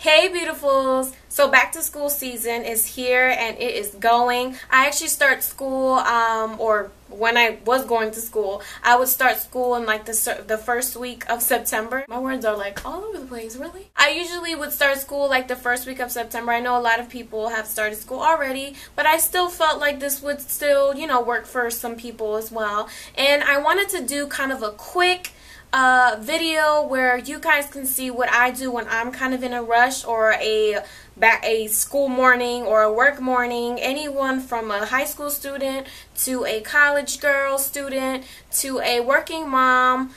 Hey beautifuls! So back to school season is here and it is going. I actually start school, or when I was going to school, I would start school in like the first week of September. My words are like all over the place, really? I usually would start school like the first week of September. I know a lot of people have started school already, but I still felt like this would still, work for some people as well. And I wanted to do kind of a quick video where you guys can see what I do when I'm kind of in a rush, or a school morning or a work morning. Anyone from a high school student to a college girl student to a working mom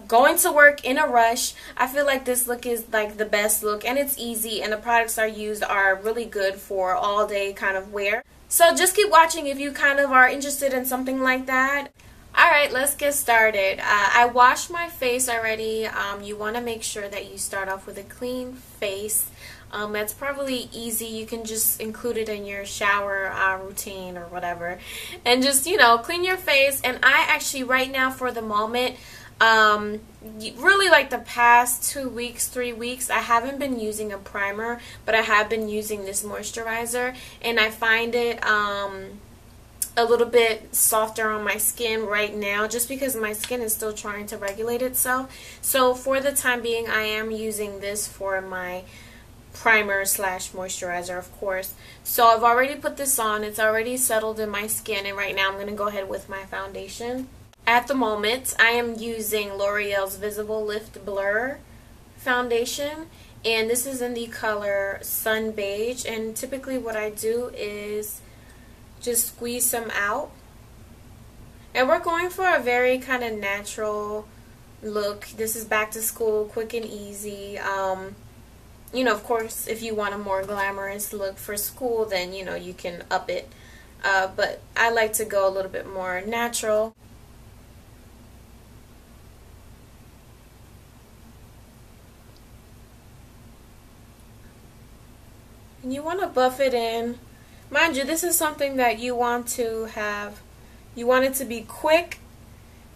going to work in a rush. I feel like this look is like the best look, and it's easy, and the products I used are really good for all day kind of wear. So just keep watching if you kind of are interested in something like that. Alright, let's get started. I washed my face already. You want to make sure that you start off with a clean face. That's probably easy. You can just include it in your shower routine or whatever. And just, clean your face. And I actually, right now for the moment, really like the past 2 weeks, 3 weeks, I haven't been using a primer, but I have been using this moisturizer. And I find it a little bit softer on my skin right now, just because my skin is still trying to regulate itself. So for the time being, I am using this for my primer slash moisturizer, of course. So I've already put this on. It's already settled in my skin, and right now I'm going to go ahead with my foundation. At the moment, I am using L'Oreal's Visible Lift Blur foundation, and this is in the color Sun Beige. And typically what I do is just squeeze some out, and we're going for a very kind of natural look. This is back to school, quick and easy. Of course, if you want a more glamorous look for school, then you can up it, but I like to go a little bit more natural. And you want to buff it in. Mind you, this is something that you want to have. You want it to be quick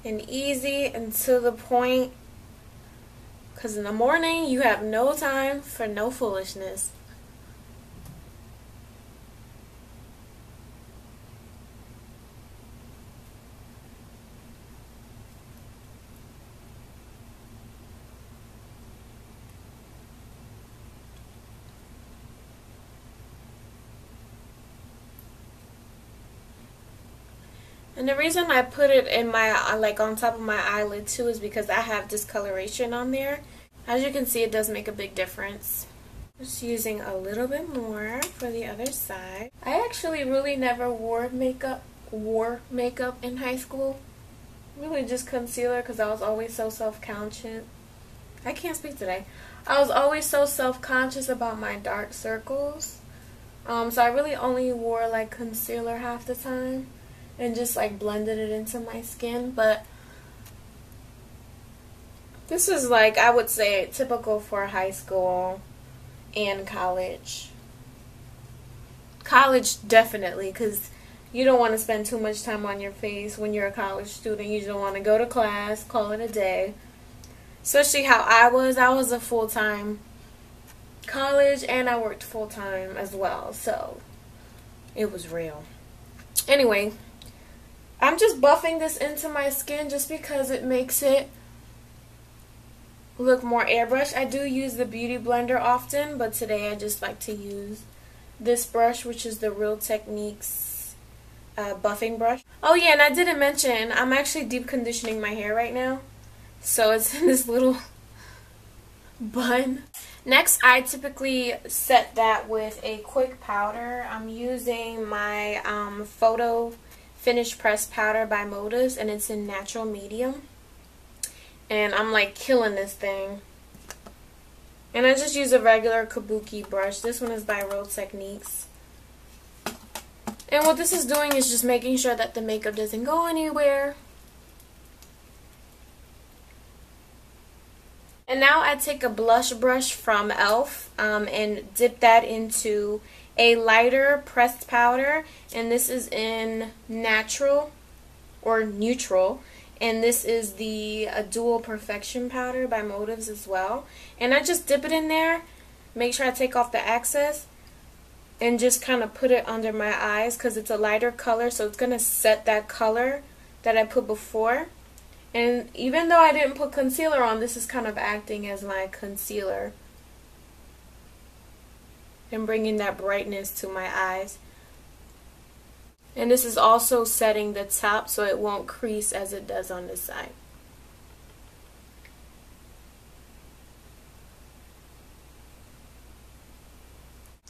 and easy and to the point, because in the morning you have no time for no foolishness. And the reason I put it in my, like on top of my eyelid too, is because I have discoloration on there. As you can see, it does make a big difference. Just using a little bit more for the other side. I actually really never wore makeup in high school. Really just concealer, because I was always so self-conscious. I can't speak today. I was always so self-conscious about my dark circles. So I really only wore like concealer half the time, and just like blended it into my skin. But this is, like, I would say typical for high school and college. College definitely, because you don't want to spend too much time on your face when you're a college student. You just want to go to class, call it a day. Especially how I was a full-time college, and I worked full-time as well, so it was real. Anyway, I'm just buffing this into my skin just because it makes it look more airbrushed. I do use the Beauty Blender often, but today I just like to use this brush, which is the Real Techniques buffing brush. Oh yeah, and I didn't mention, I'm actually deep conditioning my hair right now. So it's in this little bun. Next, I typically set that with a quick powder. I'm using my Photo Finish Press Powder by Motives, and it's in natural medium. And I'm like killing this thing. And I just use a regular kabuki brush. This one is by Real Techniques. And what this is doing is just making sure that the makeup doesn't go anywhere. And now I take a blush brush from e.l.f. And dip that into a lighter pressed powder, and this is in natural or neutral, and this is the Dual Perfection powder by Motives as well. And I just dip it in there make sure I take off the excess and just kind of put it under my eyes because it's a lighter color, so it's going to set that color that I put before. And even though I didn't put concealer on, this is kind of acting as my concealer and bringing that brightness to my eyes. And this is also setting the top so it won't crease as it does on this side.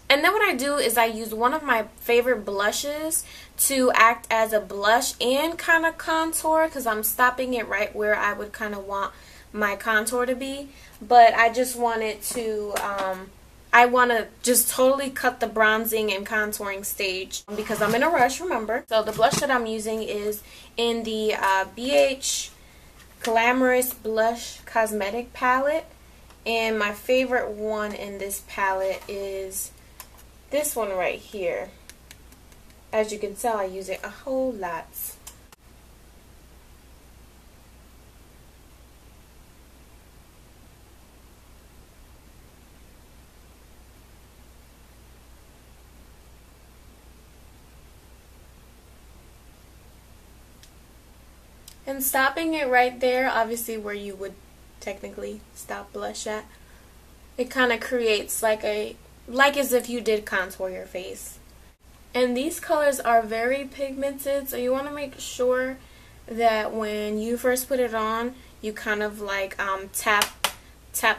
And then what I do is I use one of my favorite blushes to act as a blush and kind of contour, because I'm stopping it right where I would kind of want my contour to be. But I just wanted to, I want to just totally cut the bronzing and contouring stage because I'm in a rush, remember. So the blush that I'm using is in the BH Glamorous Blush Cosmetic Palette. And my favorite one in this palette is this one right here. As you can tell, I use it a whole lot. And stopping it right there, obviously where you would technically stop blush at, it kind of creates like as if you did contour your face. And these colors are very pigmented, so you want to make sure that when you first put it on, you kind of like tap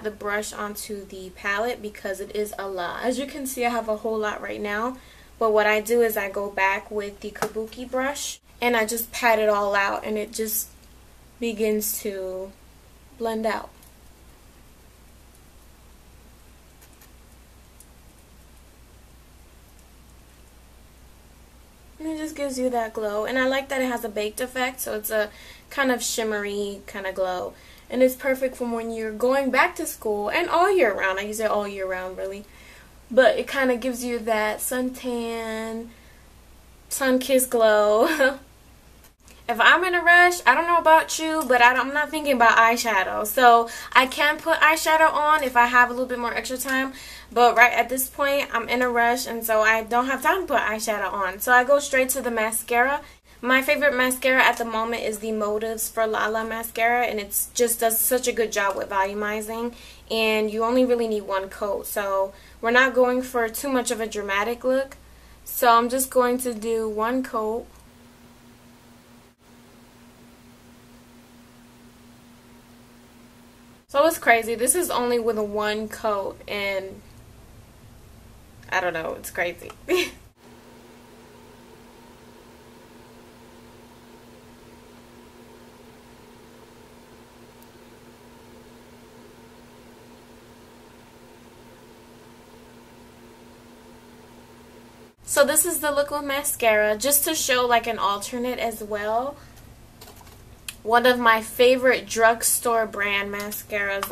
the brush onto the palette because it is a lot. As you can see, I have a whole lot right now, but what I do is I go back with the kabuki brush and I just pat it all out, and it just begins to blend out. And it just gives you that glow. And I like that it has a baked effect, so it's a kind of shimmery kind of glow. And it's perfect for when you're going back to school and all year round. I use it all year round, really. But it kind of gives you that suntan, sun-kissed glow. If I'm in a rush, I don't know about you, but I'm not thinking about eyeshadow. So I can put eyeshadow on if I have a little bit more extra time. But right at this point, I'm in a rush, and so I don't have time to put eyeshadow on. So I go straight to the mascara. My favorite mascara at the moment is the Motives for Lala mascara, and it just does such a good job with volumizing. And you only really need one coat, so we're not going for too much of a dramatic look. So I'm just going to do one coat. So it's crazy. This is only with a one coat, and I don't know, it's crazy. So this is the look with mascara, just to show like an alternate as well. One of my favorite drugstore brand mascaras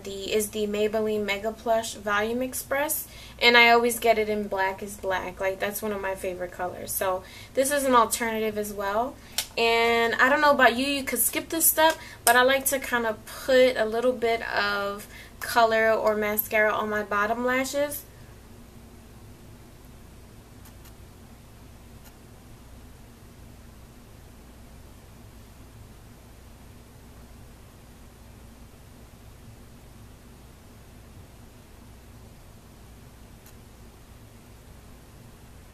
is the Maybelline Mega Plush Volume Express, and I always get it in Black is Black. Like, that's one of my favorite colors. So this is an alternative as well. And I don't know about you, you could skip this step, but I like to kind of put a little bit of color or mascara on my bottom lashes.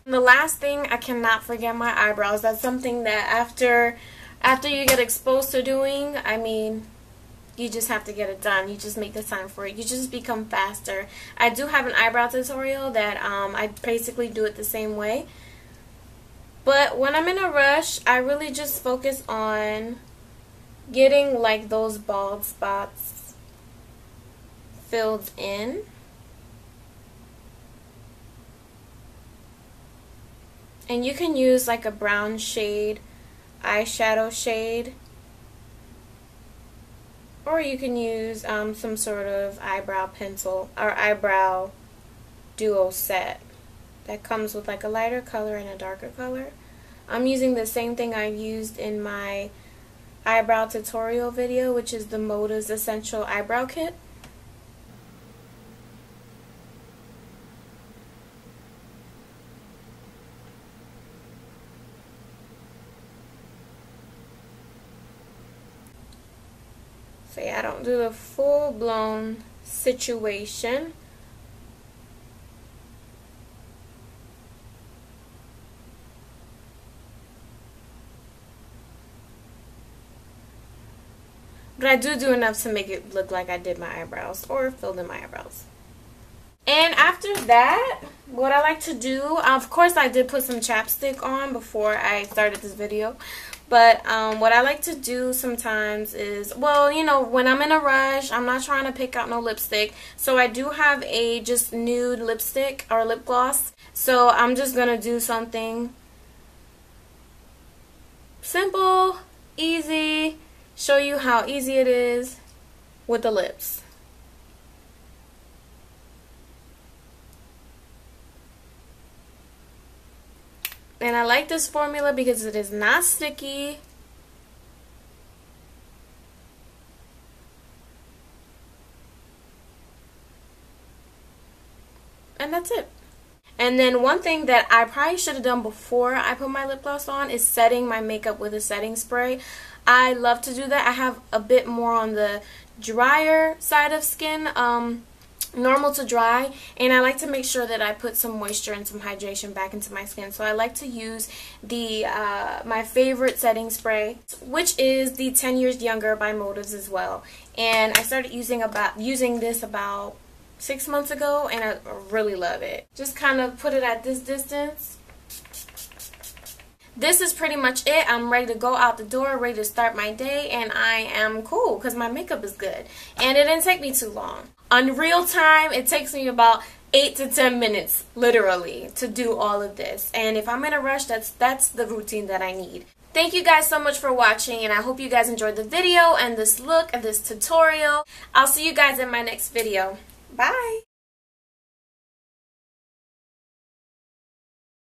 The last thing, I cannot forget my eyebrows. That's something that after you get exposed to doing, I mean, you just have to get it done. You just make the time for it. You just become faster. I do have an eyebrow tutorial that I basically do it the same way. But when I'm in a rush, I really just focus on getting like those bald spots filled in. And you can use like a brown shade, eyeshadow shade, or you can use some sort of eyebrow pencil or eyebrow duo set that comes with like a lighter color and a darker color. I'm using the same thing I used in my eyebrow tutorial video, which is the Moda's Essential Eyebrow Kit. So yeah, I don't do the full-blown situation. But I do enough to make it look like I did my eyebrows or filled in my eyebrows. And after that, what I like to do, of course I did put some chapstick on before I started this video. But what I like to do sometimes is, well, you know, when I'm in a rush, I'm not trying to pick out no lipstick. So I do have a just nude lipstick or lip gloss. So I'm just going to do something simple, easy, show you how easy it is with the lips. And I like this formula because it is not sticky. And that's it. And then one thing that I probably should have done before I put my lip gloss on is setting my makeup with a setting spray. I love to do that. I have a bit more on the drier side of skin, normal to dry, and I like to make sure that I put some moisture and some hydration back into my skin. So I like to use the my favorite setting spray, which is the 10 Years Younger by Motives as well. And I started using this about 6 months ago, and I really love it. Just kind of put it at this distance. This is pretty much it. I'm ready to go out the door, ready to start my day, and I am cool because my makeup is good. And it didn't take me too long. On real time, it takes me about 8 to 10 minutes, literally, to do all of this. And if I'm in a rush, that's the routine that I need. Thank you guys so much for watching, and I hope you guys enjoyed the video and this look and this tutorial. I'll see you guys in my next video. Bye!